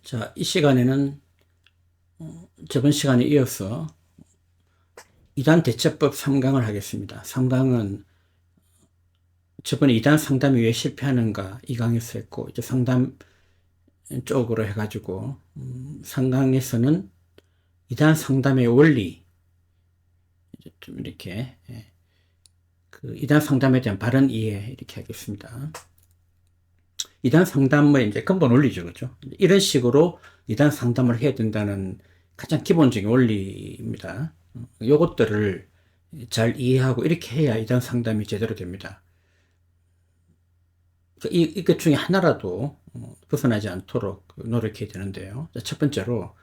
자, 이 시간에는 저번 시간에 이어서 이단 대처법 3강을 하겠습니다. 3강은 저번에 이단 상담이 왜 실패하는가 2강에서 했고, 이제 상담 쪽으로 해가지고 3강에서는 이단 상담의 원리, 좀 이렇게 그 이단 상담에 대한 바른 이해 이렇게 하겠습니다. 이단 상담의 이제 근본 원리죠, 그죠? 이런 식으로 이단 상담을 해야 된다는 가장 기본적인 원리입니다. 요것들을 잘 이해하고 이렇게 해야 이단 상담이 제대로 됩니다. 이것 중에 하나라도 벗어나지 않도록 노력해야 되는데요. 첫 번째로,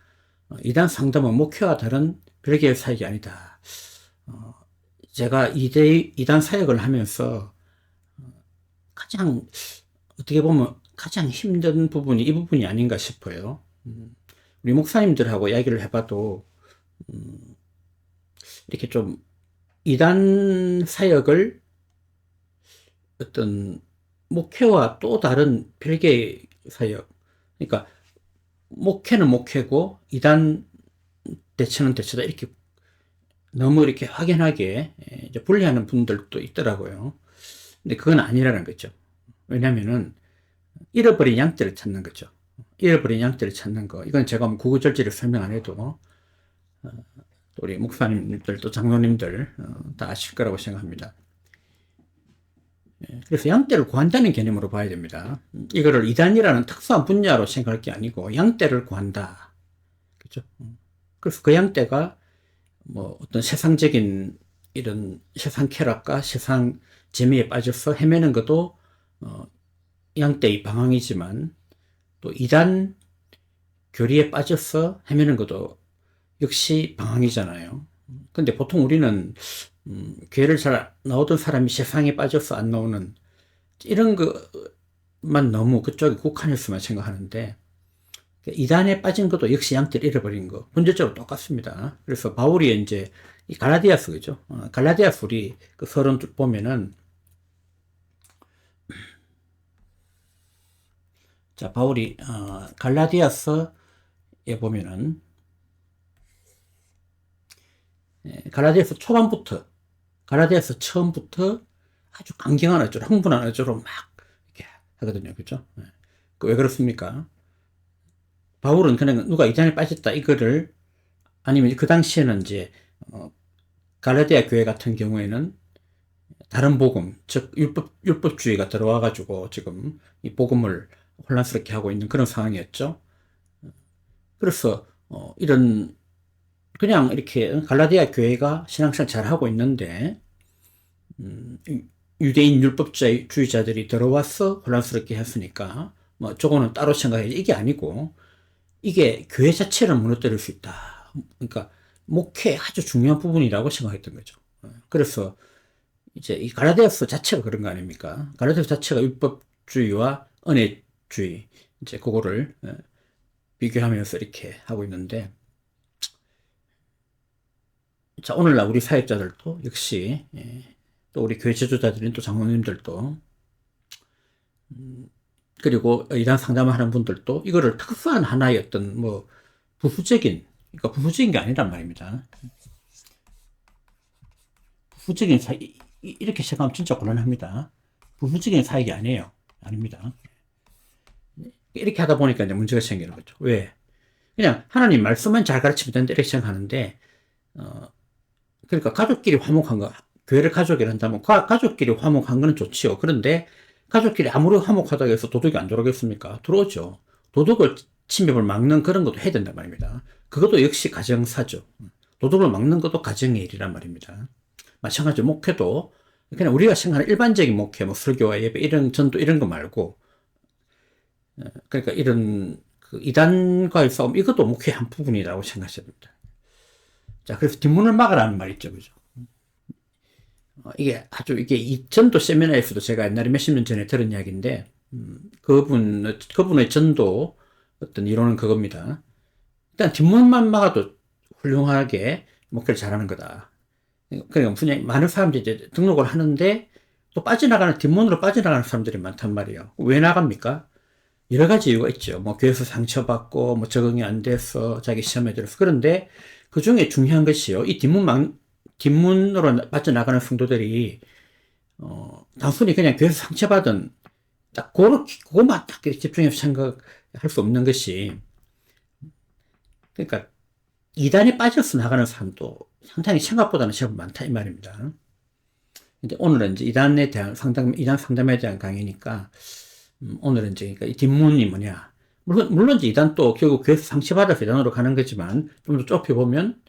이단 상담은 목회와 다른 별개의 사역이 아니다. 제가 이단 사역을 하면서 가장 어떻게 보면 가장 힘든 부분이 이 부분이 아닌가 싶어요. 우리 목사님들하고 이야기를 해봐도 이렇게 좀 이단 사역을 어떤 목회와 또 다른 별개의 사역, 그러니까 목회는 목회고 이단 대처는 대처다, 이렇게 너무 이렇게 확연하게 이제 분리하는 분들도 있더라고요. 근데 그건 아니라는 거죠. 왜냐면은 잃어버린 양떼를 찾는 거죠. 잃어버린 양떼를 찾는 거. 이건 제가 뭐 구구절절히 설명 안 해도 우리 목사님들 또 장로님들 다 아실 거라고 생각합니다. 그래서 양떼를 구한다는 개념으로 봐야 됩니다. 이거를 이단이라는 특수한 분야로 생각할 게 아니고 양떼를 구한다. 그죠? 그래서 그 양떼가 뭐 어떤 세상적인 이런 세상 쾌락과 세상 재미에 빠져서 헤매는 것도 양떼의 방황이지만, 또 이단 교리에 빠져서 헤매는 것도 역시 방황이잖아요. 근데 보통 우리는 교회를 잘 나오던 사람이 세상에 빠져서 안 나오는 이런 것만 너무 그쪽에 국한해서만 생각하는데, 이단에 빠진 것도 역시 양떼를 잃어버린 거 본질적으로 똑같습니다. 그래서 바울이 이제 이 갈라디아서, 그죠? 갈라디아서 우리 그 서론 보면은, 자, 바울이 갈라디아서에 보면은 갈라디아서 초반부터, 갈라디아서 처음부터 아주 강경한 어조로, 흥분한 어조로 막 이렇게 하거든요, 그죠? 왜 그렇습니까? 바울은 그냥 누가 이단에 빠졌다 이거를, 아니면 그 당시에는 이제 갈라디아 교회 같은 경우에는 다른 복음, 즉 율법주의가 들어와가지고 지금 이 복음을 혼란스럽게 하고 있는 그런 상황이었죠. 그래서 이런 그냥 이렇게 갈라디아 교회가 신앙생활 잘 하고 있는데 유대인 율법주의자들이 들어와서 혼란스럽게 했으니까 뭐 저거는 따로 생각해. 이게 아니고 이게 교회 자체를 무너뜨릴 수 있다. 그러니까 목회 아주 중요한 부분이라고 생각했던 거죠. 그래서 이제 이 갈라디아서 자체가 그런 거 아닙니까? 갈라디아서 자체가 율법주의와 은혜주의, 이제 그거를 비교하면서 이렇게 하고 있는데, 자, 오늘날 우리 사역자들도 역시 또 우리 교회 지도자들인 또 장로님들도 그리고 이단 상담을 하는 분들도 이거를 특수한 하나의 어떤 뭐 부수적인, 그러니까 부수적인 게 아니란 말입니다. 부수적인 이렇게 생각하면 진짜 곤란합니다. 부수적인 사역이 아니에요. 아닙니다. 이렇게 하다 보니까 이제 문제가 생기는 거죠. 왜? 그냥 하나님 말씀만 잘 가르치면 된다 이렇게 생각하는데, 그러니까 가족끼리 화목한 거, 교회를 가족이라 한다면 가족끼리 화목한 거는 좋지요. 그런데 가족끼리 아무리 화목하다고 해서 도덕이 안 들어오겠습니까? 들어오죠. 도덕을 침입을 막는 그런 것도 해야 된단 말입니다. 그것도 역시 가정사죠. 도덕을 막는 것도 가정의 일이란 말입니다. 마찬가지로 목회도 그냥 우리가 생각하는 일반적인 목회, 뭐 설교와 예배, 이런 전도 이런 거 말고, 그러니까 이런 그 이단과의 싸움, 이것도 목회의 한 부분이라고 생각하셔야 됩니다. 자, 그래서 뒷문을 막으라는 말 있죠, 그죠? 이게 이 전도 세미나에서도 제가 옛날에 몇십 년 전에 들은 이야기인데, 그분의 전도 어떤 이론은 그겁니다. 일단 뒷문만 막아도 훌륭하게 목회를 잘하는 거다. 그러니까 그냥 많은 사람들이 이제 등록을 하는데 또 뒷문으로 빠져나가는 사람들이 많단 말이에요. 왜 나갑니까? 여러 가지 이유가 있죠. 뭐 교회에서 상처받고 뭐 적응이 안 돼서 자기 시험에 들어서. 그런데 그 중에 중요한 것이요. 이 뒷문으로 빠져나가는 성도들이 단순히 그냥 교회에서 상처받은 딱 그거만 딱 집중해서 생각할 수 없는 것이, 그러니까 이단에 빠져서 나가는 사람도 상당히 생각보다는 제법 많다 이 말입니다. 근데 오늘은 이제 이단 상담에 대한 강의니까, 오늘은 이제 그러니까 이 뒷문이 뭐냐. 물론 이제 이단도 결국 교회에서 상처받아서 이단으로 가는 거지만, 좀 더 좁혀보면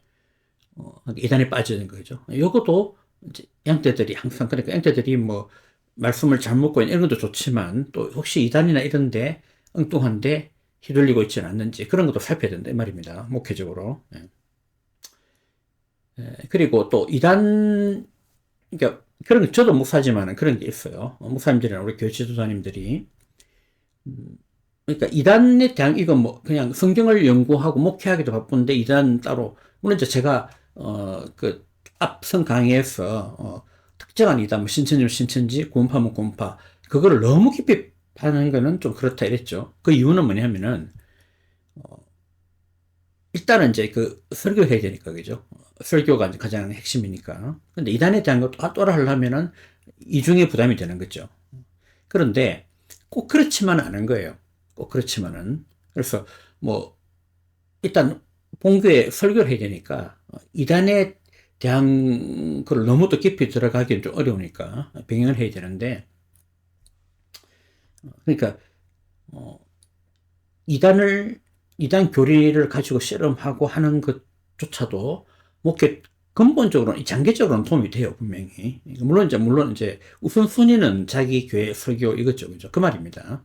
이단에 빠지는 거죠. 요것도 이제 양떼들이 항상, 그러니까 양떼들이 뭐 말씀을 잘 먹고 이런 것도 좋지만, 또 혹시 이단이나 이런데 엉뚱한데 휘둘리고 있지는 않는지 그런 것도 살펴야 된다 이 말입니다. 목회적으로. 그리고 또 이단, 그러니까 그런 거, 저도 목사지만 그런 게 있어요. 목사님들이나 우리 교회 지도자님들이, 그러니까 이단에 대한, 이건 뭐 그냥 성경을 연구하고 목회하기도 바쁜데 이단 따로, 물론 이제 제가 그 앞선 강의에서 특정한 이단, 뭐 신천지면 신천지, 구원파면 구원파, 그거를 너무 깊이 파는 거는 좀 그렇다 이랬죠. 그 이유는 뭐냐면은 일단은 이제 그 설교해야 되니까, 그죠? 설교가 가장 핵심이니까. 근데 이단에 대한 것도 또라 하려면은 이중의 부담이 되는 거죠. 그런데 꼭 그렇지만은 않은 거예요. 꼭 그렇지만은. 그래서 뭐 일단 본교에 설교를 해야 되니까 이단에 대한 걸 너무 또 깊이 들어가기는 좀 어려우니까 병행을 해야 되는데, 그러니까 이단 교리를 가지고 실험하고 하는 것조차도 목회 근본적으로는, 장기적으로는 도움이 돼요, 분명히. 물론 이제 우선순위는 자기 교회 설교 이거죠, 그죠? 그 말입니다.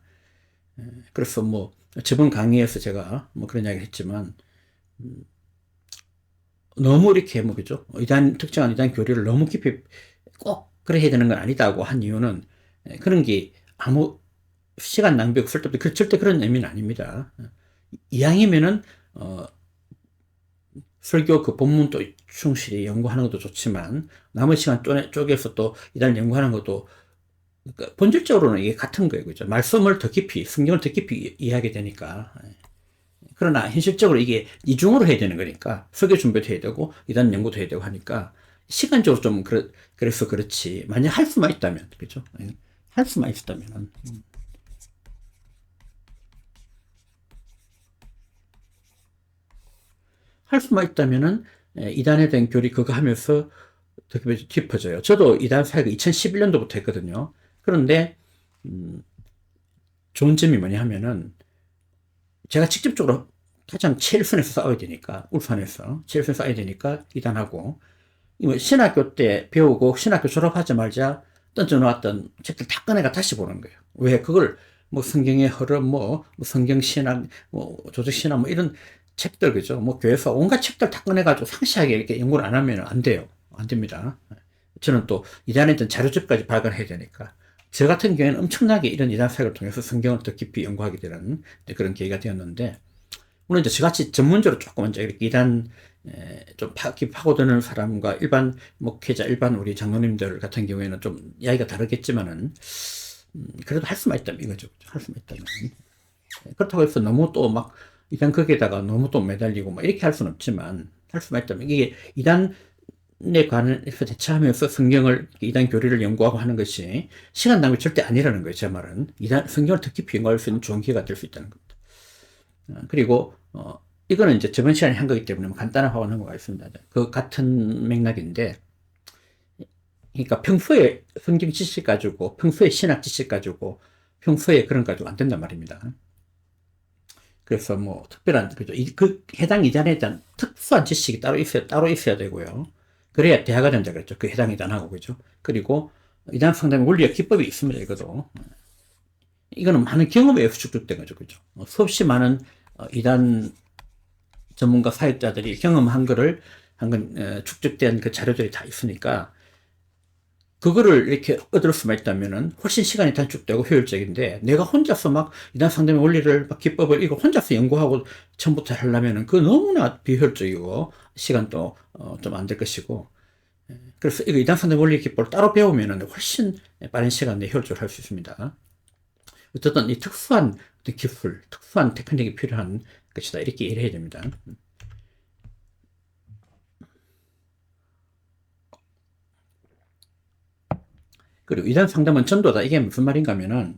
그래서 뭐 저번 강의에서 제가 뭐 그런 이야기를 했지만, 너무 이렇게 뭐 그죠? 특정한 이단 교리를 너무 깊이 꼭 그래 해야 되는 건 아니다고 한 이유는, 그런 게 아무 시간 낭비고 쓸데없이, 절대 그런 의미는 아닙니다. 이왕이면은 설교 그 본문도 충실히 연구하는 것도 좋지만, 남은 시간 쪼개서 또 이단 연구하는 것도, 그러니까 본질적으로는 이게 같은 거예요, 그죠? 말씀을 더 깊이, 성경을 더 깊이 이해하게 되니까. 그러나 현실적으로 이게 이중으로 해야 되는 거니까, 설교 준비도 해야 되고 이단 연구도 해야 되고 하니까 시간적으로 좀 그래서 그렇지. 만약 할 수만 있다면, 그죠? 할 수만 있었다면. 할 수만 있다면은 이단에 대한 교리 그거 하면서 더 깊어져요. 저도 이단 사역을 2011년도부터 했거든요. 그런데 좋은 점이 뭐냐 하면은, 제가 직접적으로 가장 최일선에서 싸워야 되니까, 울산에서 최일선에서 싸워야 되니까 이단하고, 신학교 때 배우고 신학교 졸업하자마자 던져놓았던 책들 다 꺼내가 다시 보는 거예요. 왜? 그걸 뭐 성경의 흐름, 뭐 성경신학, 뭐 조직신학, 뭐 이런 책들, 그죠? 뭐 교회에서 온갖 책들 다 꺼내가지고 상세하게 이렇게 연구를 안 하면 안 돼요. 안 됩니다. 저는 또 이단에 있던 자료집까지 발간해야 되니까, 저 같은 경우에는 엄청나게 이런 이단 사역을 통해서 성경을 더 깊이 연구하게 되는 그런 계기가 되었는데, 물론 이제 저같이 전문적으로 조금 이제 이렇게 이단 좀 깊이 파고드는 사람과 일반 목회자, 일반 우리 장로님들 같은 경우에는 좀 이야기가 다르겠지만은, 그래도 할 수만 있다면 이거죠. 할 수만 있다면. 그렇다고 해서 너무 또 막 이단 거기에다가 너무 또 매달리고 막 이렇게 할 수는 없지만, 할 수만 있다면, 이게 이단에 관해서 대처하면서 성경을, 이단 교리를 연구하고 하는 것이 시간 낭비 절대 아니라는 거예요. 제 말은 성경을 더 깊이 연구할 수 있는 좋은 기회가 될 수 있다는 겁니다. 그리고 이거는 이제 저번 시간에 한 거기 때문에 간단하게 넘어가 있습니다. 그 같은 맥락인데, 그러니까 평소에 성경 지식 가지고, 평소에 신학 지식 가지고, 평소에 그런 가지고 안 된단 말입니다. 그래서 뭐 특별한, 그죠? 그 해당 이단에 대한 특수한 지식이 따로 있어야 되고요. 그래야 대화가 된다 그랬죠. 그 해당 이단하고, 그죠? 그리고 이단 상담의 원리와 기법이 있습니다. 이거는 많은 경험에 의해서 축적된 거죠. 그죠? 수없이 많은 이단 전문가 사역자들이 경험한 거를 축적된 그 자료들이 다 있으니까, 그거를 이렇게 얻을 수만 있다면은 훨씬 시간이 단축되고 효율적인데, 내가 혼자서 막 이단 상담의 원리를, 막 기법을 이거 혼자서 연구하고 처음부터 하려면은 그 너무나 비효율적이고 시간도 좀 안 될 것이고, 그래서 이거 이단 상담 원리 기법을 따로 배우면은 훨씬 빠른 시간 내에 효율적으로 할 수 있습니다. 어쨌든 이 특수한 어떤 기술, 특수한 테크닉이 필요한 것이다. 이렇게 이해해야 됩니다. 그리고 이단 상담은 전도다. 이게 무슨 말인가 하면은,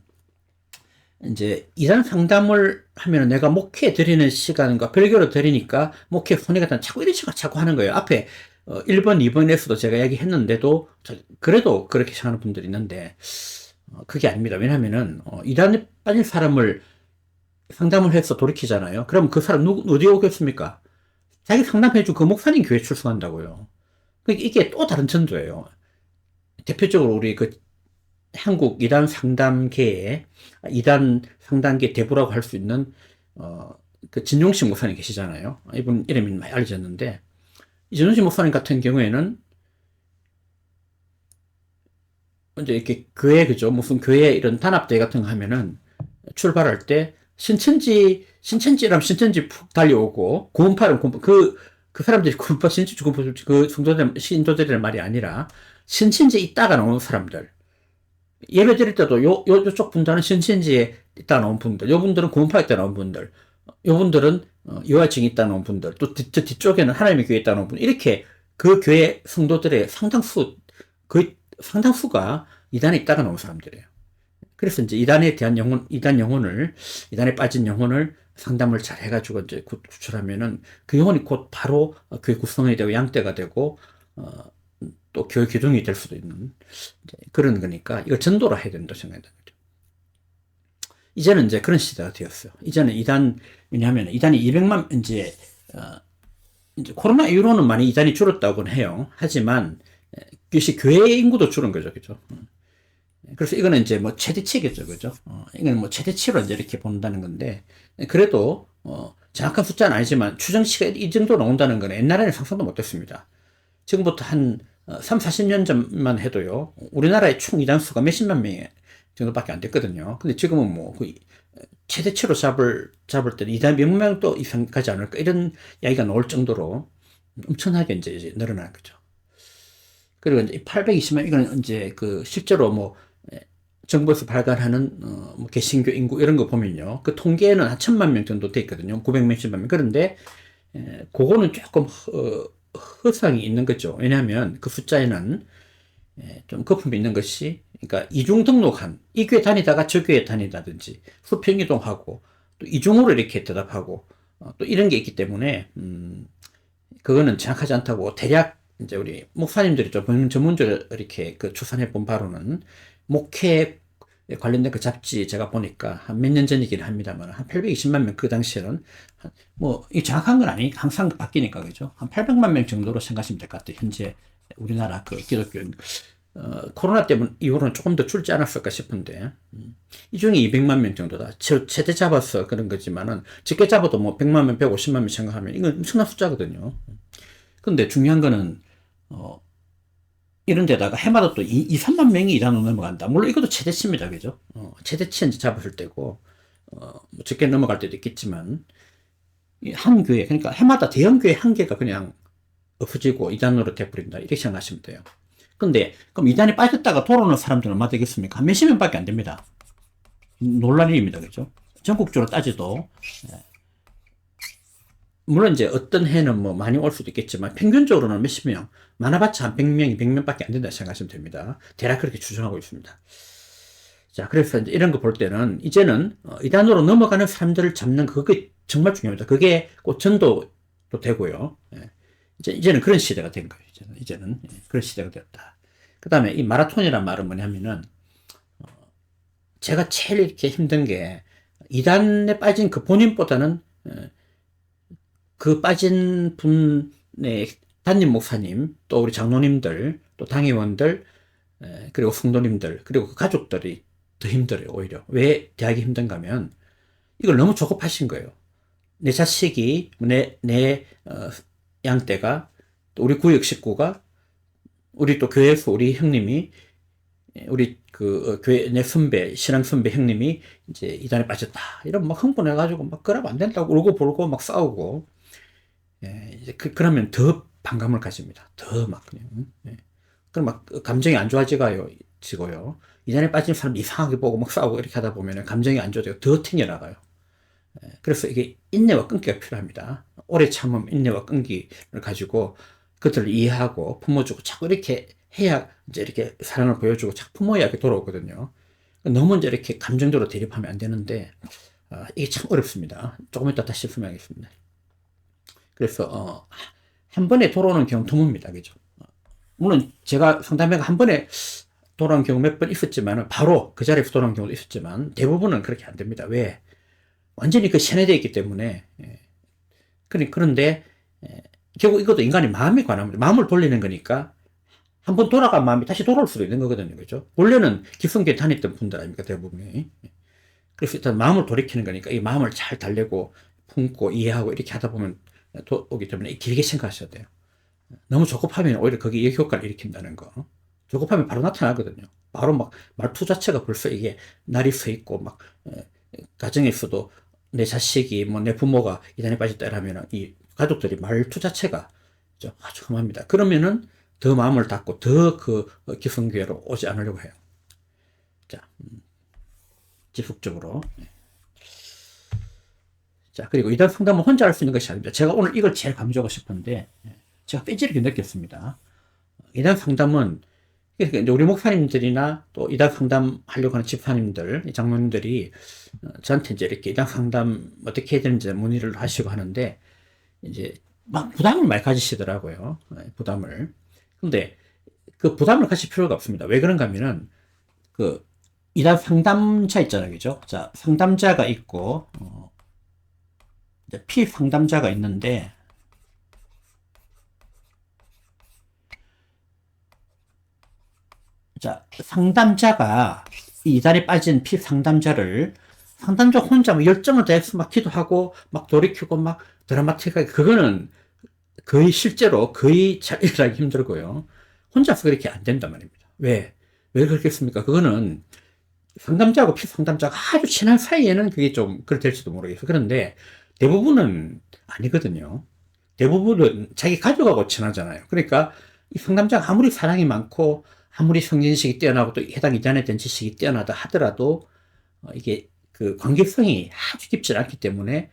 이제 이단 상담을 하면 내가 목회 드리는 시간과 별개로 드리니까 목회 손해가 자꾸 이런 식으로 자꾸 하는 거예요. 앞에 1번, 2번에서도 제가 이야기했는데도 그래도 그렇게 생각하는 분들이 있는데 그게 아닙니다. 왜냐하면은 이단에 빠진 사람을 상담을 해서 돌이키잖아요. 그럼 그 사람 어디 오겠습니까? 자기 상담해준 그 목사님 교회 출석한다고요. 이게 또 다른 전도예요. 대표적으로 우리 그 한국 이단 상담계의 이단 상담계 대부라고 할 수 있는 그 진용식 목사님 계시잖아요. 이분 이름이 많이 알려졌는데 진용식 목사님 같은 경우에는 이제 이렇게 교회 그죠 무슨 교회 이런 단합대회 같은 거 하면은 출발할 때 신천지라면 신천지 푹 달려오고 구원파는 구원파 그 사람들이 구원파 신천지 구원파 그 신도들이란 말이 아니라 신천지에 있다가 나오는 사람들 예배 드릴 때도 요쪽 분들은 신천지에 있다 나온 분들, 요 분들은 구원파에 있다 나온 분들, 요 분들은 요하증이 있다 나온 분들, 또 저 뒤쪽에는 하나님의 교회에 있다 나온 분들, 이렇게 그 교회 성도들의 상당수가 이단에 있다가 나온 사람들이에요. 그래서 이제 이단에 대한 이단에 빠진 영혼을 상담을 잘 해가지고 이제 구출하면은 그 영혼이 곧 바로 교회 구성이 되고 양떼가 되고, 또 교회 기둥이 될 수도 있는 그런 거니까 이거 전도라 해야 된다고 생각합니다. 이제는 이제 그런 시대가 되었어요. 이제는 왜냐하면 이단이 200만, 이제 코로나 이후로는 많이 이단이 줄었다고는 해요. 하지만, 이것이 교회 인구도 줄은 거죠. 그죠? 그래서 이거는 이제 뭐 최대치겠죠. 그죠? 이건 뭐 최대치로 이제 이렇게 본다는 건데, 그래도, 정확한 숫자는 아니지만 추정치가 이 정도 나온다는 건 옛날에는 상상도 못 했습니다. 지금부터 한 3, 40년 전만 해도요, 우리나라의 총 이단수가 몇십만 명 정도밖에 안 됐거든요. 근데 지금은 뭐, 최대치로 잡을 때는 이단 몇 명 또 이상 가지 않을까, 이런 이야기가 나올 정도로 엄청나게 이제 늘어난 거죠. 그리고 이제 820만, 이거는 이제 실제로 뭐, 정부에서 발간하는, 뭐 개신교 인구 이런 거 보면요. 그 통계는 한 1000만 명 정도 돼 있거든요. 900몇십만 명. 그런데, 그거는 조금, 허상이 있는 거죠. 왜냐하면 그 숫자에는 좀 거품이 있는 것이, 그러니까 이중 등록한, 이 교회 다니다가 저 교회 다니다든지, 수평이동하고, 또 이중으로 이렇게 대답하고, 또 이런 게 있기 때문에, 그거는 정확하지 않다고, 대략, 이제 우리 목사님들이 좀 전문적으로 이렇게 추산해 본 바로는, 목회 관련된 그 잡지 제가 보니까 한 몇 년 전이긴 합니다만, 한 820만 명 그 당시에는, 뭐, 이 정확한 건 아니, 항상 바뀌니까, 그죠? 한 800만 명 정도로 생각하시면 될 것 같아요. 현재 우리나라 기독교, 코로나 때문에 이후로는 조금 더 줄지 않았을까 싶은데, 이 중에 200만 명 정도다. 최대 잡아서 그런 거지만은, 적게 잡아도 뭐 100만 명, 150만 명 생각하면 이건 엄청난 숫자거든요. 근데 중요한 거는, 이런 데다가 해마다 또 2, 3만 명이 이단으로 넘어간다. 물론 이것도 최대치입니다. 그죠? 최대치는 잡았을 때고, 뭐 적게 넘어갈 때도 있겠지만, 한 교회, 그러니까 해마다 대형 교회 한 개가 그냥 없어지고 이단으로 돼버린다. 이렇게 생각하시면 돼요. 근데, 그럼 이단에 빠졌다가 돌아오는 사람들은 얼마 되겠습니까? 한 몇십 명밖에 안 됩니다. 놀랄 일입니다. 그죠? 전국적으로 따져도, 물론 이제 어떤 해는 뭐 많이 올 수도 있겠지만 평균적으로는 몇십 명, 많아봤자 한 100명, 200명밖에 안 된다 생각하시면 됩니다. 대략 그렇게 추정하고 있습니다. 자, 그래서 이제 이런 거 볼 때는 이제는 이단으로 넘어가는 사람들을 잡는 그게 정말 중요합니다. 그게 꼭 전도도 되고요. 예. 이제는 그런 시대가 된 거예요. 이제는 그런 시대가 되었다. 그 다음에 이 마라톤이란 말은 뭐냐면은, 제가 제일 이렇게 힘든 게 이단에 빠진 그 본인보다는 그 빠진 분의 담임 목사님, 또 우리 장로님들, 또 당회원들, 그리고 성도님들, 그리고 그 가족들이 더 힘들어요, 오히려. 왜 대하기 힘든가 하면, 이걸 너무 조급하신 거예요. 내 자식이, 내 양떼가, 또 우리 구역 식구가, 우리 또 교회에서 우리 형님이, 우리 교회 내 선배, 신앙 선배 형님이 이제 이단에 빠졌다. 이런 막 흥분해가지고 막 그러면 안 된다고 울고 막 싸우고, 이제 그러면 더 반감을 가집니다. 더 막 그냥. 그럼 막 감정이 안 좋아지가요. 무너지고요. 이단에 빠진 사람 이상하게 보고 막 싸우고 이렇게 하다 보면 감정이 안 좋아지고 더 튕겨나가요. 그래서 이게 인내와 끈기가 필요합니다. 오래 참음, 인내와 끈기를 가지고 그들을 이해하고 품어주고 자꾸 이렇게 해야 이제 이렇게 사랑을 보여주고 자꾸 품어야 이렇게 돌아오거든요. 너무 이제 이렇게 감정적으로 대립하면 안 되는데, 이게 참 어렵습니다. 조금 이따 다시 설명하겠습니다. 그래서, 한 번에 돌아오는 경우 드뭅니다. 그죠? 물론 제가 상담회가 한 번에 돌아오는 경우 몇 번 있었지만, 바로 그 자리에서 돌아오는 경우도 있었지만, 대부분은 그렇게 안 됩니다. 왜? 완전히 그 세뇌되어 있기 때문에. 그런데, 결국 이것도 인간의 마음에 관한 문제, 마음을 돌리는 거니까, 한번 돌아간 마음이 다시 돌아올 수도 있는 거거든요. 그죠? 원래는 기성교에 다녔던 분들 아닙니까? 대부분이. 그래서 일단 마음을 돌이키는 거니까 이 마음을 잘 달래고 품고 이해하고 이렇게 하다 보면 오기 때문에 길게 생각하셔야 돼요. 너무 조급하면 오히려 거기에 역효과를 일으킨다는 거. 조급하면 바로 나타나거든요. 바로 막 말투 자체가 벌써 이게 날이 서 있고 막 가정에서도 내 자식이 뭐 내 부모가 이단에 빠졌다 이러면 이 가족들이 말투 자체가 아주 험합니다. 그러면은 더 마음을 닫고 더 그 기성교회로 오지 않으려고 해요. 자, 지속적으로. 자, 그리고 이단 상담은 혼자 할 수 있는 것이 아닙니다. 제가 오늘 이걸 제일 강조하고 싶은데, 제가 삐지르게 느꼈습니다. 이단 상담은, 그러니까 이제 우리 목사님들이나 또 이단 상담 하려고 하는 집사님들, 장로님들이 저한테 이제 이렇게 이단 상담 어떻게 해야 되는지 문의를 하시고 하는데, 이제 막 부담을 많이 가지시더라고요. 부담을. 근데 그 부담을 가질 필요가 없습니다. 왜 그런가 하면은, 그, 이단 상담자 있잖아요. 그죠? 자, 상담자가 있고, 이제 피상담자가 있는데, 자, 상담자가 이 이단에 빠진 피상담자를 상담자 혼자 막 열정을 다해서 막 기도하고 막 돌이키고 막 드라마틱하게, 그거는 거의 실제로 거의 잘 일하기 힘들고요. 혼자서 그렇게 안 된단 말입니다. 왜? 왜 그렇겠습니까? 그거는 상담자하고 피상담자가 아주 친한 사이에는 그게 좀 그럴지도 모르겠어요. 그런데 대부분은 아니거든요. 대부분은 자기 가족하고 친하잖아요. 그러니까 이 상담자가 아무리 사랑이 많고 아무리 성진식이 뛰어나고 또 해당 이단에 대한 지식이 뛰어나다 하더라도 이게 그 관계성이 아주 깊지 않기 때문에,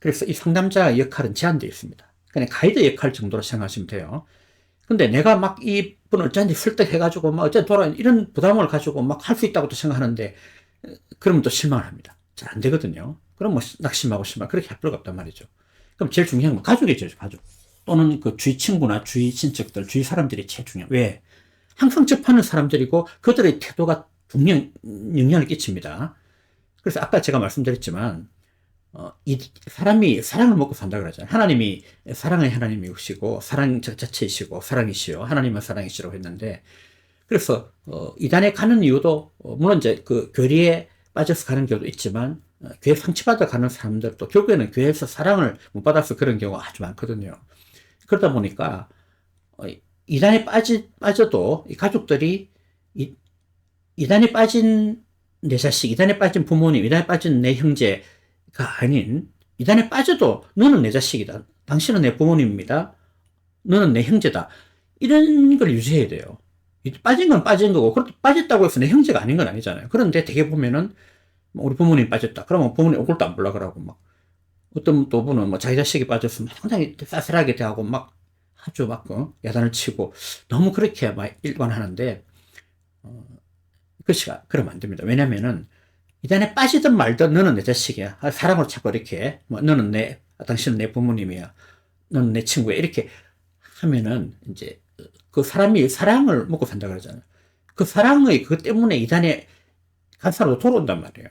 그래서 이 상담자 역할은 제한되어 있습니다. 그냥 가이드 역할 정도로 생각하시면 돼요. 근데 내가 막 이분을 어쩐지 설득해가지고 막 어쩐지 돌아 이런 부담을 가지고 막 할 수 있다고 또 생각하는데, 그러면 또 실망을 합니다. 잘 안 되거든요. 그럼 뭐 낙심하고 실망 그렇게 할 필요가 없단 말이죠. 그럼 제일 중요한 건 가족이죠, 가족. 또는 그 주위 친구나 주위 친척들, 주위 사람들이 제일 중요해요. 왜? 항상 접하는 사람들이고 그들의 태도가 영향을 끼칩니다. 그래서 아까 제가 말씀드렸지만, 이 사람이 사랑을 먹고 산다 그러잖아요. 하나님이 사랑의 하나님이시고 사랑 자체이시고 사랑이시요. 하나님은 사랑이시라고 했는데, 그래서 이단에 가는 이유도 물론 이제 그 교리에 빠져서 가는 경우도 있지만, 교회 상처받아 가는 사람들도 결국에는 교회에서 사랑을 못 받아서 그런 경우가 아주 많거든요. 그러다 보니까 이단에 빠져도 이 가족들이 이단에 빠진 내 자식, 이단에 빠진 부모님, 이단에 빠진 내 형제가 아닌, 이단에 빠져도 너는 내 자식이다, 당신은 내 부모님입니다, 너는 내 형제다, 이런 걸 유지해야 돼요. 빠진 건 빠진 거고, 그렇게 빠졌다고 해서 내 형제가 아닌 건 아니잖아요. 그런데 되게 보면은 우리 부모님 빠졌다 그러면 부모님 얼굴도 안 보려 그러고, 막 어떤 또 분은 뭐 자기 자식이 빠졌으면 상당히 쌀쌀하게 대하고 막 아주 막 야단을 치고, 너무 그렇게 막 일관하는데, 그것이 그러면 안 됩니다. 왜냐면은 이단에 빠지든 말든 너는 내 자식이야, 사랑으로 자꾸 이렇게 뭐 너는 당신은 내 부모님이야, 너는 내 친구야, 이렇게 하면은 이제 그 사람이 사랑을 먹고 산다 그러잖아요. 그 사랑의 그것 때문에 이단에 간 사람도 돌아온단 말이에요.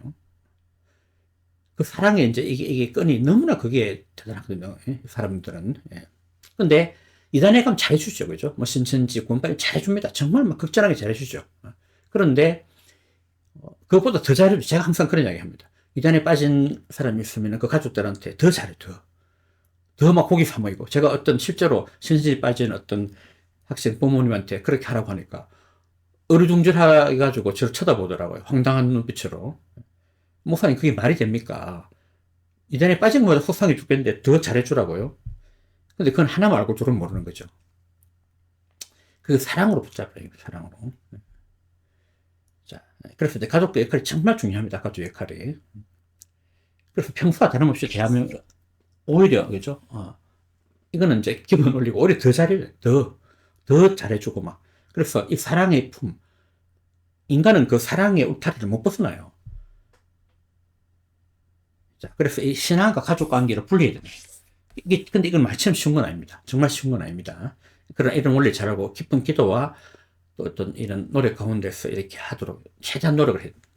그 사랑의 이제 이게 끈이 너무나 그게 대단하거든요. 사람들은. 근데 이단에 가면 잘해주죠. 그죠? 뭐 신천지, 구원빨리 잘해줍니다. 정말 막 극진하게 잘해주죠. 그런데 그것보다 더 잘해주죠. 제가 항상 그런 이야기 합니다. 이단에 빠진 사람이 있으면 그 가족들한테 더 잘해, 더 막 고기 사모이고. 제가 어떤 실제로 신천지 빠진 어떤 학생 부모님한테 그렇게 하라고 하니까 어리둥절해가지고 저를 쳐다보더라고요. 황당한 눈빛으로. 목사님, 그게 말이 됩니까? 이단에 빠진 것보다 속상해 죽겠는데 더 잘해주라고요? 근데 그건 하나 말고 둘은 모르는 거죠. 그 사랑으로 붙잡아요. 사랑으로. 그래서 이제 가족도 역할이 정말 중요합니다. 가족 역할이. 그래서 평소와 다름없이 대하면 오히려, 그죠? 이거는 이제 기분 올리고 오히려 더 잘해주고 막. 그래서 이 사랑의 품, 인간은 그 사랑의 울타리를 못 벗어나요. 자, 그래서 이 신앙과 가족 관계를 분리해야 됩니다. 근데 이건 말처럼 쉬운 건 아닙니다. 정말 쉬운 건 아닙니다. 그런 이런 원리 잘하고 깊은 기도와 또 어떤 이런 노력 가운데서 이렇게 하도록 최대한 노력을 해야 됩니다.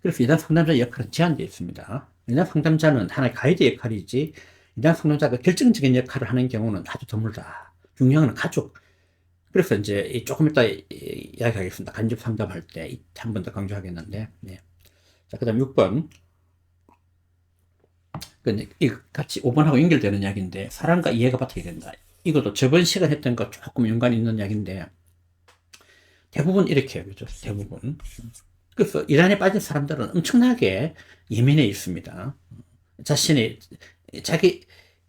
그래서 이단 상담자 역할은 제한되어 있습니다. 이단 상담자는 하나의 가이드 역할이지, 이단 상담자가 결정적인 역할을 하는 경우는 아주 드물다. 중요한 건 가족. 그래서 이제 조금 이따 이야기하겠습니다. 간접 상담할 때 한 번 더 강조하겠는데, 네. 자, 그 다음 6번. 이 같이 5번하고 연결되는 이야기인데, 사랑과 이해가 바탕이 된다. 이것도 저번 시간 했던 거 조금 연관이 있는 이야기인데, 대부분 이렇게 해요. 그죠? 대부분. 그래서 이란에 빠진 사람들은 엄청나게 예민해 있습니다. 자신이,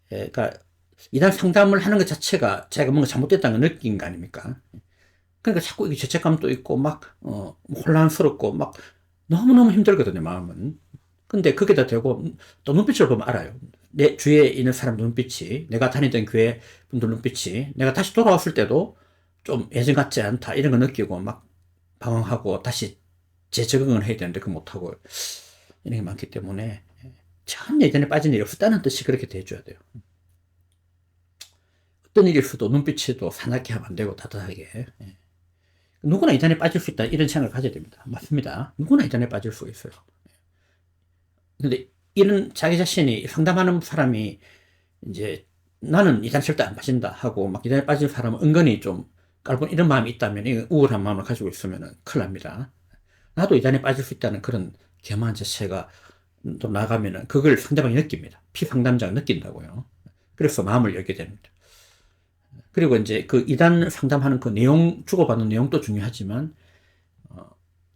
그러니까, 이단 상담을 하는 것 자체가 자기가 뭔가 잘못됐다는 걸 느낀 거 아닙니까? 그러니까 자꾸 이게 죄책감도 있고, 막, 혼란스럽고, 막, 너무너무 힘들거든요, 마음은. 근데 그게 다 되고, 또 눈빛을 보면 알아요. 내 주위에 있는 사람 눈빛이, 내가 다니던 교회 분들 눈빛이, 내가 다시 돌아왔을 때도 좀 예전 같지 않다, 이런 거 느끼고, 막, 방황하고, 다시 재적응을 해야 되는데, 그거 못하고, 이런 게 많기 때문에, 전혀 예전에 빠진 일이 없었다는 뜻이 그렇게 돼줘야 돼요. 어떤 일이 있어도 눈빛이 또 사납게 하면 안 되고, 따뜻하게. 누구나 이단에 빠질 수 있다, 이런 생각을 가져야 됩니다. 맞습니다. 누구나 이단에 빠질 수 있어요. 근데 이런 자기 자신이 상담하는 사람이 이제 나는 이단 절대 안 빠진다 하고 막 이단에 빠진 사람은 은근히 좀 깔본 이런 마음이 있다면, 우울한 마음을 가지고 있으면 큰일 납니다. 나도 이단에 빠질 수 있다는 그런 겸한 자체가 또 나가면은 그걸 상대방이 느낍니다. 피상담자가 느낀다고요. 그래서 마음을 열게 됩니다. 그리고 이제 그 이단 상담하는 그 내용, 주고받는 내용도 중요하지만,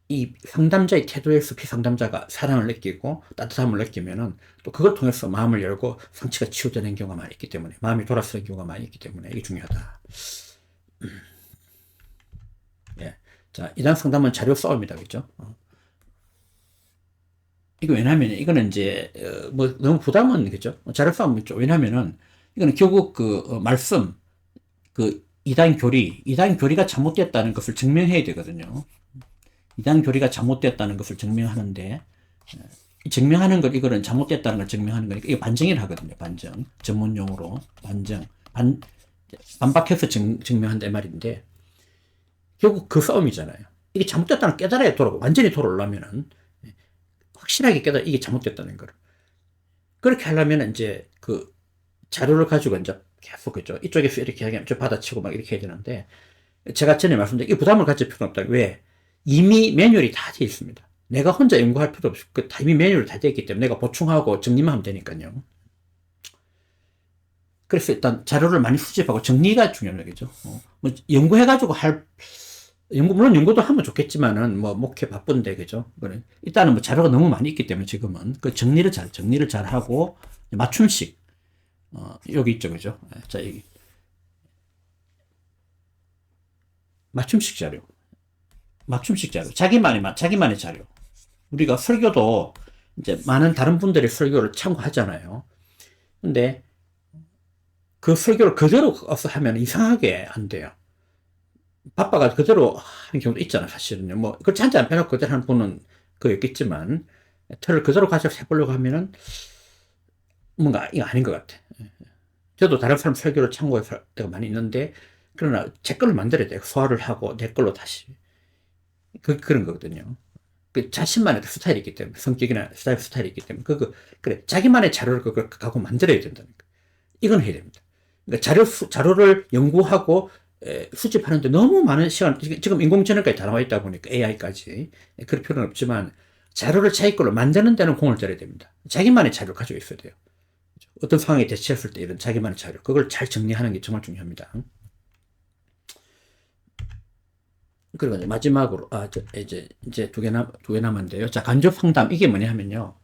이 상담자의 태도에서 피상담자가 사랑을 느끼고 따뜻함을 느끼면은 또 그걸 통해서 마음을 열고 상처가 치유되는 경우가 많이 있기 때문에, 마음이 돌아서는 경우가 많이 있기 때문에 이게 중요하다. 예. 자, 이단 상담은 자료 싸움이다. 그죠? 이거 왜냐면, 이거는 이제, 뭐, 너무 부담은, 그죠? 자료 싸움 있죠. 왜냐면은, 이거는 결국 말씀, 이단 교리가 잘못됐다는 것을 증명해야 되거든요. 이단 교리가 잘못됐다는 것을 증명하는데, 증명하는 걸, 이거는 잘못됐다는 걸 증명하는 거니까, 이거 반증이라 하거든요. 반증. 전문용어로. 반증. 반박해서 증명한다, 이 말인데, 결국 그 싸움이잖아요. 이게 잘못됐다는 깨달아야 완전히 돌아오려면은, 확실하게 이게 잘못됐다는 걸. 그렇게 하려면 이제 그 자료를 가지고 이제 계속, 그죠? 이쪽에서 이렇게 하면 저 받아치고 막 이렇게 해야 되는데, 제가 전에 말씀드린 이 부담을 가질 필요는 없다. 왜? 이미 매뉴얼이 다 되어 있습니다. 내가 혼자 연구할 필요 없이 이미 매뉴얼이 다 되어 있기 때문에 내가 보충하고 정리만 하면 되니까요. 그래서 일단 자료를 많이 수집하고 정리가 중요한 거죠. 뭐 연구해가지고 물론 연구도 하면 좋겠지만은, 뭐, 목회 바쁜데, 그죠? 일단은 뭐 자료가 너무 많이 있기 때문에 지금은 그 정리를 잘 하고, 맞춤식, 여기 있죠, 그죠? 자, 여기. 맞춤식 자료. 자기만의 자료. 우리가 설교도 이제 많은 다른 분들의 설교를 참고하잖아요. 근데 그 설교를 그대로 하면 이상하게 안 돼요. 바빠가 그대로 하는 경우도 있잖아요, 사실은요. 뭐, 그렇지 않지 않 빼놓고 그대로 하는 분은 있겠지만, 틀을 그대로 가지고 해보려고 하면은, 뭔가, 이거 아닌 것 같아. 저도 다른 사람 설교를 참고할 때가 많이 있는데, 그러나 제 걸로 만들어야 돼요. 소화를 하고, 내 걸로 다시. 그런 거거든요. 그 자신만의 스타일이 있기 때문에, 성격이나 스타일이 있기 때문에, 그래. 자기만의 자료를 그걸 갖고 만들어야 된다는 거. 이건 해야 됩니다. 그러니까 자료를 연구하고, 수집하는데 너무 많은 시간, 지금 인공지능까지 다 나와 있다 보니까 AI까지. 그럴 필요는 없지만, 자료를 자기 걸로 만드는 데는 공을 들여야 됩니다. 자기만의 자료를 가지고 있어야 돼요. 어떤 상황에 대처했을 때 이런 자기만의 자료, 그걸 잘 정리하는 게 정말 중요합니다. 그리고 이제 마지막으로, 이제 두 개 남았는데요. 자, 간접 상담, 이게 뭐냐 하면요.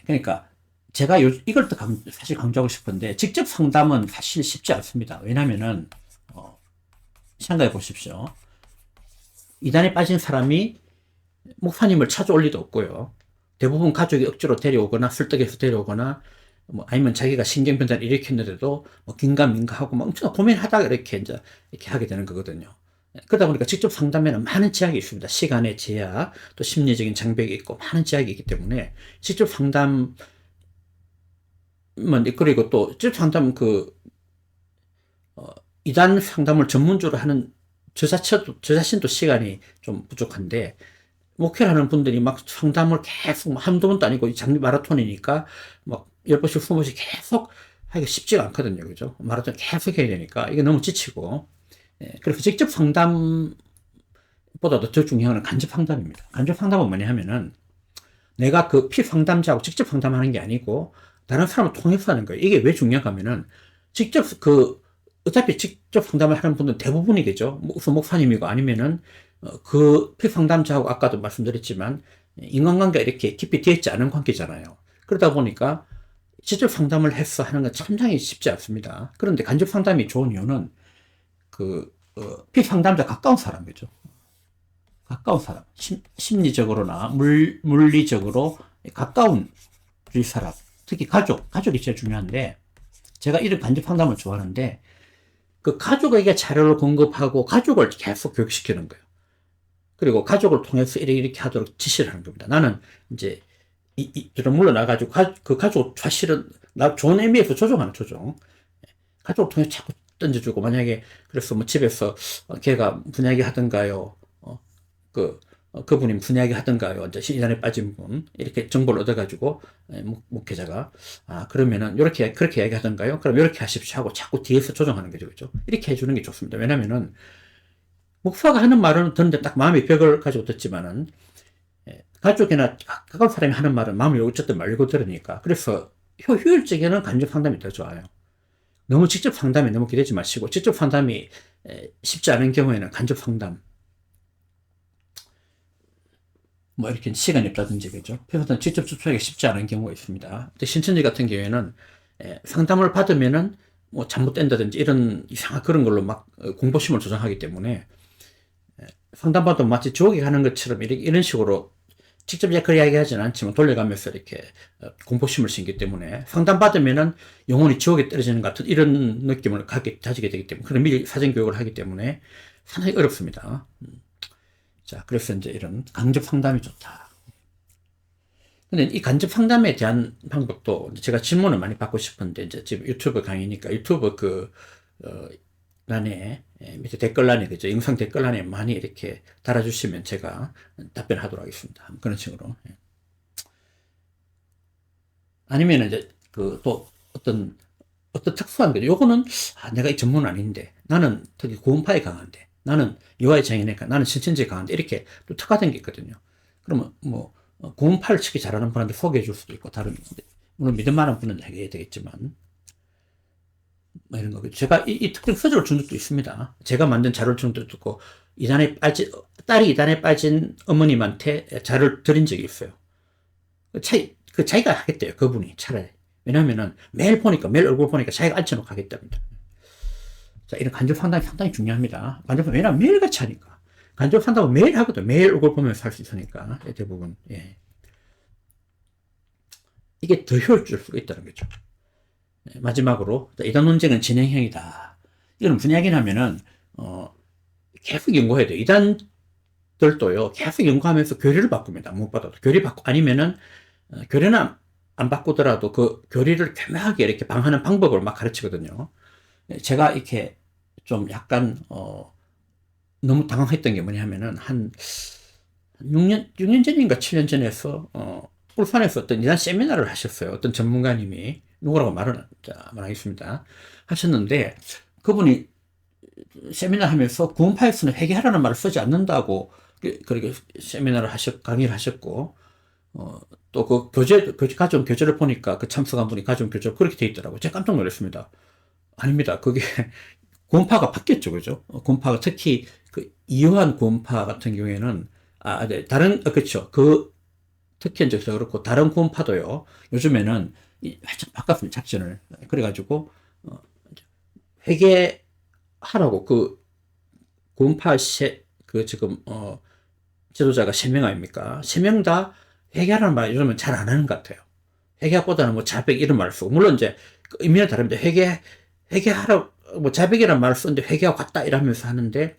그러니까, 제가 이걸 또 사실 강조하고 싶은데, 직접 상담은 사실 쉽지 않습니다. 왜냐면은, 생각해 보십시오. 이단에 빠진 사람이 목사님을 찾아올 리도 없고요. 대부분 가족이 억지로 데려오거나 설득해서 데려오거나 뭐 아니면 자기가 신경변화를 일으켰는데도 뭐 긴가민가하고 막 엄청 고민하다가 이렇게 하게 되는 거거든요. 그러다 보니까 직접 상담에는 많은 제약이 있습니다. 시간의 제약, 또 심리적인 장벽이 있고 많은 제약이 있기 때문에 직접 상담은 그리고 또 직접 상담 이단 상담을 전문적으로 하는 저 자신도 시간이 좀 부족한데 목회를 하는 분들이 막 상담을 계속 한두 번도 아니고 장기 마라톤이니까 막 10번씩 20번씩 계속 하기가 쉽지가 않거든요. 그죠? 마라톤 계속 해야 되니까 이게 너무 지치고. 그래서 직접 상담보다도 더 중요한 건 간접 상담입니다. 간접 상담은 뭐냐 하면은 내가 그 피상담자하고 직접 상담하는 게 아니고 다른 사람을 통해서 하는 거예요. 이게 왜 중요한가 하면은 직접 어차피 직접 상담을 하는 분들은 대부분이겠죠. 무슨 목사님이고 아니면은 그 피상담자하고 아까도 말씀드렸지만 인간관계가 이렇게 깊이 되어 있지 않은 관계잖아요. 그러다 보니까 직접 상담을 해서 하는 건 상당히 쉽지 않습니다. 그런데 간접 상담이 좋은 이유는 피상담자 가까운 사람이죠. 가까운 사람. 심리적으로나 물리적으로 가까운 우리 사람. 특히 가족이 제일 중요한데, 제가 이런 간접 상담을 좋아하는데, 그 가족에게 자료를 공급하고 가족을 계속 교육시키는 거예요. 그리고 가족을 통해서 이렇게 하도록 지시를 하는 겁니다. 나는 이제, 저런 물러나가지고, 그 가족 사실은, 나 좋은 의미에서 조종하는 조종. 가족을 통해서 자꾸 던져주고, 만약에, 그래서 뭐 집에서, 걔가 분야기 하던가요? 그분이 무슨 이야기 하던가요? 이제 이단에 빠진 분. 이렇게 정보를 얻어가지고, 목회자가. 그러면은, 그렇게 이야기 하던가요? 그럼 이렇게 하십시오 하고 자꾸 뒤에서 조정하는 거죠. 그죠? 이렇게 해주는 게 좋습니다. 왜냐면은, 목사가 하는 말은 듣는데 딱 마음의 벽을 가지고 듣지만은, 가족이나 가까운 사람이 하는 말은 마음이 어쨌든 말고 들으니까. 그래서 효율적에는 간접 상담이 더 좋아요. 너무 직접 상담에 너무 기대지 마시고, 직접 상담이 쉽지 않은 경우에는 간접 상담. 뭐 이렇게 시간이 없다든지 그죠? 그래서 직접 접촉하기 쉽지 않은 경우가 있습니다. 신천지 같은 경우에는 상담을 받으면은 뭐 잘못된다든지 이런 이상한 그런 걸로 막 공포심을 조장하기 때문에 상담받으면 마치 지옥에 가는 것처럼 이런 식으로 직접 그렇게 이야기하지는 않지만 돌려가면서 이렇게 공포심을 심기 때문에 상담받으면은 영혼이 지옥에 떨어지는 같은 이런 느낌을 가지게 되기 때문에 그런 미리 사전교육을 하기 때문에 상당히 어렵습니다. 자, 그래서 이제 이런 간접 상담이 좋다. 근데 이 간접 상담에 대한 방법도 제가 질문을 많이 받고 싶은데, 이제 지금 유튜브 강의니까 유튜브欄에, 밑에 댓글란에, 그죠? 영상 댓글란에 많이 이렇게 달아주시면 제가 답변하도록 하겠습니다. 그런 식으로. 아니면 이제 또 어떤 특수한 거죠. 요거는, 내가 이 전문은 아닌데, 나는 특히 구원파에 강한데, 나는 여호와의 증인이니까 나는 신천지에 강한데 이렇게 또 특화된 게 있거든요. 그러면 뭐 구원파를 치기 잘하는 분한테 소개해 줄 수도 있고 다른 물론 믿을 만한 분은 해야 되겠지만 뭐 이런 거. 제가 이 특정 서적을 준 적도 있습니다. 제가 만든 자료를 준 적도 있고 딸이 이단에 빠진 어머님한테 자료를 드린 적이 있어요. 자기가 하겠대요. 그분이 차라리. 왜냐하면은 매일 얼굴 보니까 자기가 앉혀놓고 하겠답니다. 자, 이런 간접 상담이 상당히 중요합니다. 왜냐면 매일같이 하니까. 간접 상담은 매일 하거든. 매일 얼굴 보면서 할 수 있으니까. 대부분. 예. 이게 더 효율적일 수가 있다는 거죠. 마지막으로, 이단 논쟁은 진행형이다. 이건 무슨 이야기냐면은, 계속 연구해야 돼요. 이단들도요, 계속 연구하면서 교리를 바꿉니다. 무엇보다도. 교리 바꾸, 아니면은, 교리는 안 바꾸더라도 그 교리를 교묘하게 이렇게 방하는 방법을 막 가르치거든요. 제가 이렇게 좀 약간 너무 당황했던 게 뭐냐면은 한 6년 전인가 7년 전에서 울산에서 어떤 이단 세미나를 하셨어요. 어떤 전문가님이 누구라고 말은 안 하겠습니다. 하셨는데 그분이 세미나 하면서 구원파에서는 회개하라는 말을 쓰지 않는다고 그렇게 강의를 하셨고 또 가정 교재를 보니까 그 참석한 분이 가정 교재 그렇게 돼 있더라고요. 제가 깜짝 놀랐습니다. 아닙니다. 그게 구원파가 바뀌었죠, 그죠? 구원파가 특히 이요한 구원파 같은 경우에는 네, 그렇죠. 특히 이제 그렇고 다른 구원파도요. 요즘에는 활짝 바꿨습니다. 작전을. 그래가지고 회개하라고 구원파 그 지금 지도자가 3명 아닙니까? 3명 다 회계하라는 말 이러면 잘 안 하는 것 같아요. 회계보다는 뭐 자백 이런 말을 쓰고, 물론 이제 그 의미는 다릅니다. 회계하라, 뭐 자백이라는 말을 쓰는데 회계하고 같다 이러면서 하는데,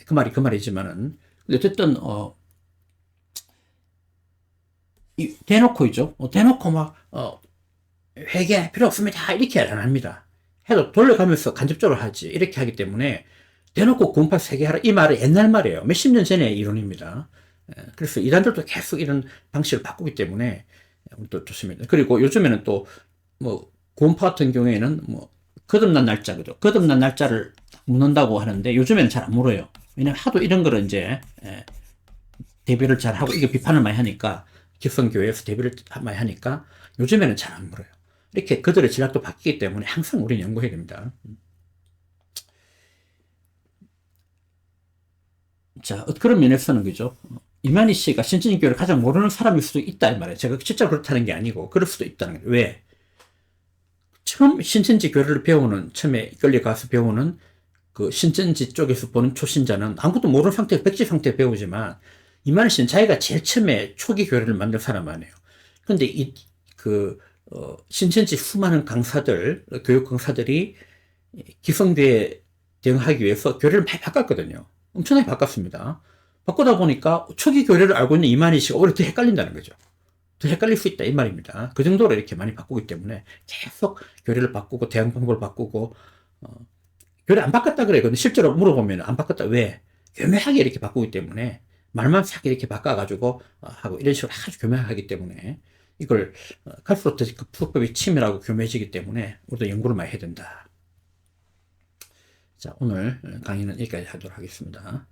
그 말이 그 말이지만은, 근데 어쨌든 대놓고이죠. 대놓고 막 회계 필요 없습니다 이렇게 안 합니다. 해도 돌려가면서 간접적으로 하지. 이렇게 하기 때문에 대놓고 군파 회계하라 이 말은 옛날 말이에요. 몇십 년 전의 이론입니다. 그래서 이단들도 계속 이런 방식을 바꾸기 때문에 또 좋습니다. 그리고 요즘에는 또 뭐 구원파 같은 경우에는 뭐 거듭난 날짜거든. 거듭난 날짜를 묻는다고 하는데 요즘에는 잘 안 물어요. 왜냐면 하도 이런 거를 이제 대비를 잘 하고 이게 비판을 많이 하니까, 기성교회에서 대비를 많이 하니까 요즘에는 잘 안 물어요. 이렇게 그들의 전략도 바뀌기 때문에 항상 우리는 연구해야 됩니다. 자, 그런 면에서는 그죠. 이만희 씨가 신천지교회를 가장 모르는 사람일 수도 있다 이 말이에요. 제가 실제로 그렇다는 게 아니고 그럴 수도 있다는 거예요. 왜? 처음 신천지 교회를 배우는, 처음에 끌려가서 배우는 그 신천지 쪽에서 보는 초신자는 아무것도 모르는 상태, 백지 상태에 배우지만, 이만희 씨는 자기가 제일 처음에 초기 교회를 만든 사람 아니에요. 근데 신천지 수많은 강사들, 교육 강사들이 기성교회에 대응하기 위해서 교회를 많이 바꿨거든요. 엄청나게 바꿨습니다. 바꾸다 보니까 초기 교회를 알고 있는 이만희 씨가 오히려 더 헷갈린다는 거죠. 더 헷갈릴 수 있다 이 말입니다. 그 정도로 이렇게 많이 바꾸기 때문에 계속 교리를 바꾸고 대응 방법을 바꾸고, 교리 안 바꿨다 그래요. 근데 실제로 물어보면 안 바꿨다. 왜? 교묘하게 이렇게 바꾸기 때문에, 말만 싹 이렇게 바꿔가지고 하고 이런 식으로 아주 교묘하기 때문에, 이걸 갈수록 더 그 풀법이 치밀하고 교묘해지기 때문에 우리도 연구를 많이 해야 된다. 자, 오늘 강의는 여기까지 하도록 하겠습니다.